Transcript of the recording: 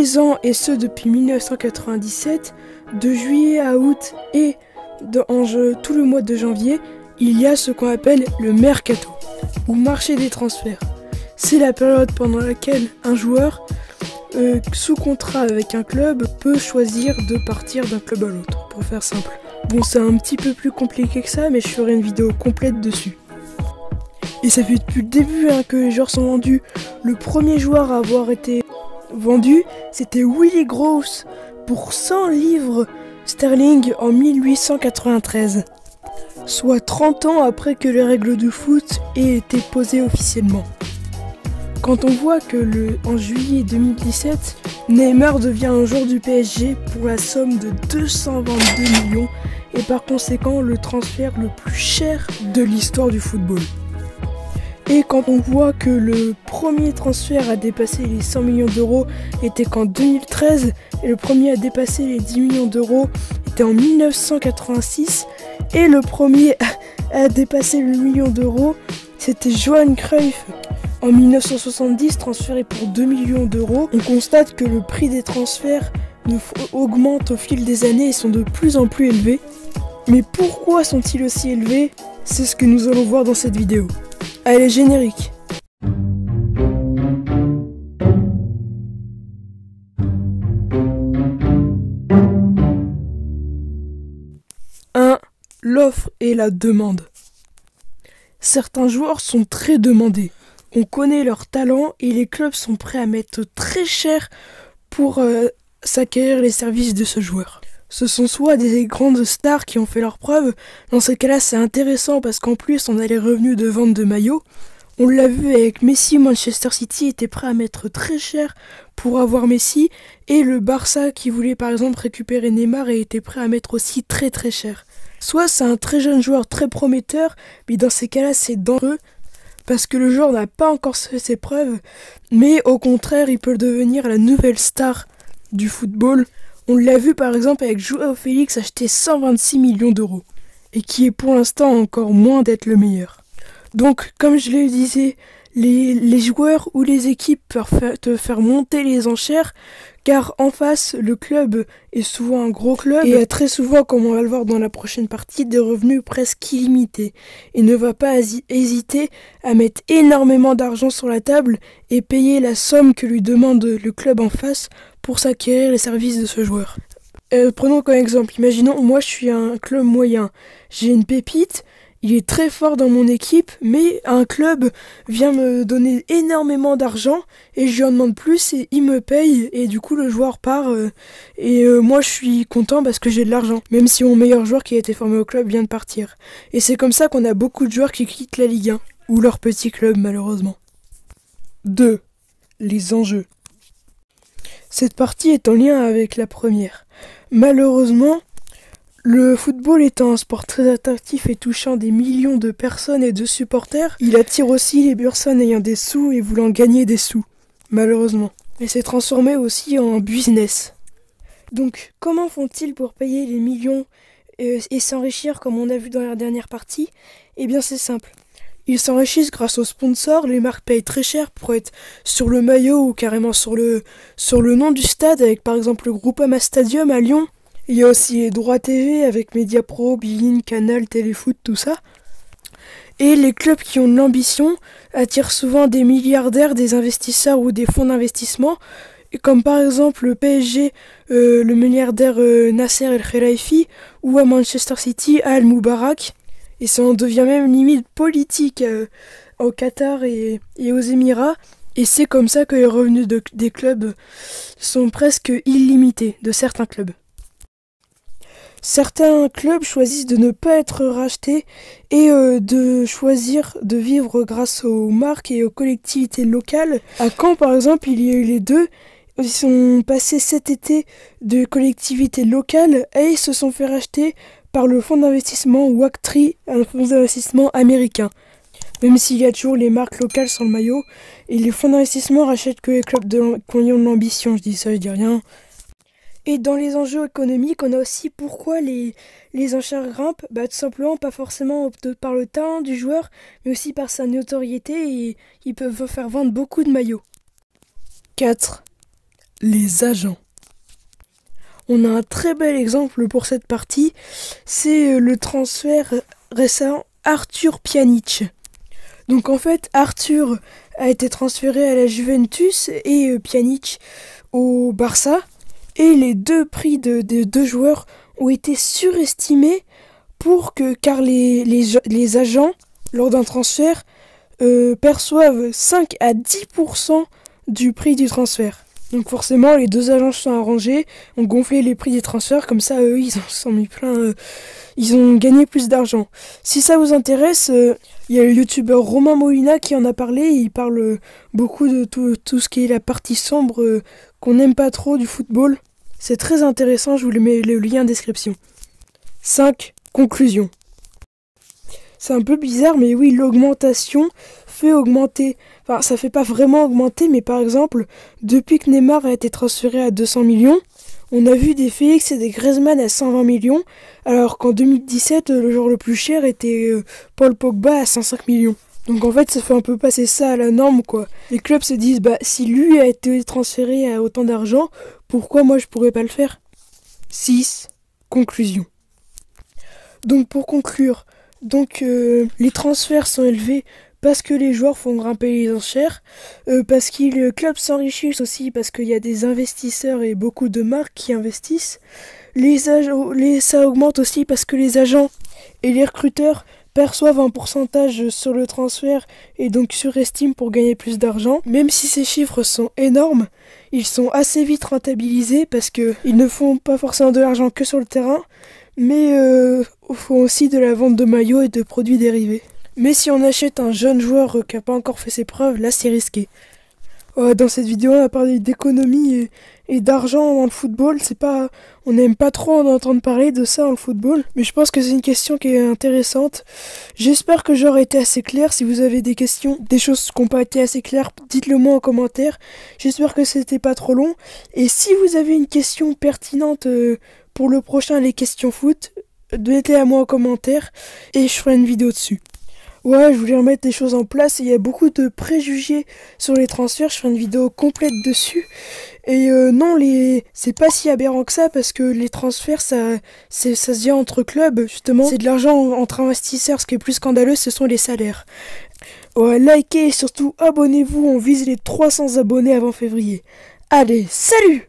les ans, et ce depuis 1997, de juillet à août et tout le mois de janvier, il y a ce qu'on appelle le mercato, ou marché des transferts. C'est la période pendant laquelle un joueur, sous contrat avec un club, peut choisir de partir d'un club à l'autre, pour faire simple. Bon, c'est un petit peu plus compliqué que ça, mais je ferai une vidéo complète dessus. Et ça fait depuis le début que les joueurs sont vendus. Le premier joueur à avoir été vendu, c'était Willie Gross pour 100 livres sterling en 1893. Soit 30 ans après que les règles du foot aient été posées officiellement. Quand on voit que en juillet 2017, Neymar devient un joueur du PSG pour la somme de 222 millions et par conséquent le transfert le plus cher de l'histoire du football. Et quand on voit que le premier transfert à dépasser les 100 millions d'euros était qu'en 2013 et le premier à dépasser les 10 millions d'euros était en 1986 et le premier à dépasser le million d'euros c'était Johan Cruyff en 1970 transféré pour 2 millions d'euros. On constate que le prix des transferts augmente au fil des années et sont de plus en plus élevés. Mais pourquoi sont-ils aussi élevés? C'est ce que nous allons voir dans cette vidéo. Allez, générique. L'offre et la demande. Certains joueurs sont très demandés. On connaît leur talent et les clubs sont prêts à mettre très cher pour s'acquérir les services de ce joueur. Ce sont soit des grandes stars qui ont fait leurs preuves. Dans ce cas-là, c'est intéressant parce qu'en plus, on a les revenus de vente de maillots. On l'a vu avec Messi, Manchester City était prêt à mettre très cher pour avoir Messi. Et le Barça qui voulait par exemple récupérer Neymar et était prêt à mettre aussi très très cher. Soit c'est un très jeune joueur très prometteur, mais dans ces cas-là, c'est dangereux. Parce que le joueur n'a pas encore fait ses preuves. Mais au contraire, il peut devenir la nouvelle star du football. On l'a vu par exemple avec Joao Félix acheté 126 millions d'euros et qui est pour l'instant encore moins d'être le meilleur. Donc comme je le disais, les joueurs ou les équipes peuvent te faire monter les enchères car en face le club est souvent un gros club et a très souvent, comme on va le voir dans la prochaine partie, des revenus presque illimités et ne va pas hésiter à mettre énormément d'argent sur la table et payer la somme que lui demande le club en face pour s'acquérir les services de ce joueur. Prenons comme exemple, imaginons moi je suis un club moyen, j'ai une pépite, il est très fort dans mon équipe, mais un club vient me donner énormément d'argent et je lui en demande plus et il me paye et du coup le joueur part et moi je suis content parce que j'ai de l'argent, même si mon meilleur joueur qui a été formé au club vient de partir. Et c'est comme ça qu'on a beaucoup de joueurs qui quittent la Ligue 1 ou leur petit club malheureusement. 2. Les enjeux. Cette partie est en lien avec la première. Malheureusement, le football étant un sport très attractif et touchant des millions de personnes et de supporters, il attire aussi les personnes ayant des sous et voulant gagner des sous, malheureusement. Mais c'est transformé aussi en business. Donc, comment font-ils pour payer les millions et s'enrichir comme on a vu dans la dernière partie? Eh bien c'est simple. Ils s'enrichissent grâce aux sponsors, les marques payent très cher pour être sur le maillot ou carrément sur le nom du stade avec par exemple le Groupama Stadium à Lyon. Il y a aussi les droits TV avec Mediapro, beIN, Canal, Téléfoot, tout ça. Et les clubs qui ont de l'ambition attirent souvent des milliardaires, des investisseurs ou des fonds d'investissement, comme par exemple le PSG, le milliardaire Nasser El Khelaifi, ou à Manchester City, Al Mubarak. Et ça en devient même limite politique au Qatar et aux Émirats. Et c'est comme ça que les revenus des clubs sont presque illimités, de certains clubs. Certains clubs choisissent de ne pas être rachetés et de choisir de vivre grâce aux marques et aux collectivités locales. À Caen, par exemple, il y a eu les deux. Ils sont passés cet été de collectivités locales et ils se sont fait racheter par le fonds d'investissement Wactree, un fonds d'investissement américain. Même s'il y a toujours les marques locales sur le maillot, et les fonds d'investissement rachètent que les clubs qui ont de l'ambition, je dis ça, je dis rien. Et dans les enjeux économiques, on a aussi pourquoi les enchères grimpent, tout simplement pas forcément par le talent du joueur, mais aussi par sa notoriété et ils peuvent faire vendre beaucoup de maillots. 4. les agents. On a un très bel exemple pour cette partie, c'est le transfert récent Arthur Pjanic. Donc en fait, Arthur a été transféré à la Juventus et Pjanic au Barça. Et les deux prix des deux joueurs ont été surestimés car les agents, lors d'un transfert, perçoivent 5 à 10% du prix du transfert. Donc forcément, les deux agents se sont arrangés, ont gonflé les prix des transferts, comme ça, eux, ils en sont mis plein, ils ont gagné plus d'argent. Si ça vous intéresse, il y a le youtubeur Romain Molina qui en a parlé, il parle beaucoup de tout ce qui est la partie sombre qu'on n'aime pas trop du football. C'est très intéressant, je vous mets le lien en description. 5. Conclusion. C'est un peu bizarre, mais oui, l'augmentation fait augmenter. Enfin, ça fait pas vraiment augmenter, mais par exemple, depuis que Neymar a été transféré à 200 millions, on a vu des Félix et des Griezmann à 120 millions, alors qu'en 2017, le joueur le plus cher était Paul Pogba à 105 millions. Donc en fait, ça fait un peu passer ça à la norme, quoi. Les clubs se disent, si lui a été transféré à autant d'argent, pourquoi moi je pourrais pas le faire ? 6. Conclusion. Donc pour conclure, les transferts sont élevés parce que les joueurs font grimper les enchères, parce que les clubs s'enrichissent aussi parce qu'il y a des investisseurs et beaucoup de marques qui investissent. Ça augmente aussi parce que les agents et les recruteurs perçoivent un pourcentage sur le transfert et donc surestiment pour gagner plus d'argent. Même si ces chiffres sont énormes, ils sont assez vite rentabilisés parce qu'ils ne font pas forcément de l'argent que sur le terrain, mais font aussi de la vente de maillots et de produits dérivés. Mais si on achète un jeune joueur qui n'a pas encore fait ses preuves, là c'est risqué. Dans cette vidéo, on a parlé d'économie et d'argent dans le football. On n'aime pas trop en entendre parler de ça dans le football, mais je pense que c'est une question qui est intéressante. J'espère que j'aurai été assez clair. Si vous avez des questions, des choses qui n'ont pas été assez claires, dites-le moi en commentaire. J'espère que c'était pas trop long. Et si vous avez une question pertinente pour le prochain Les questions foot, mettez-la à moi en commentaire et je ferai une vidéo dessus. Ouais, je voulais remettre des choses en place. Il y a beaucoup de préjugés sur les transferts. Je ferai une vidéo complète dessus. Et non, c'est pas si aberrant que ça parce que les transferts, ça se vient entre clubs, justement. C'est de l'argent entre investisseurs. Ce qui est plus scandaleux, ce sont les salaires. Ouais, likez et surtout abonnez-vous. On vise les 300 abonnés avant février. Allez, salut!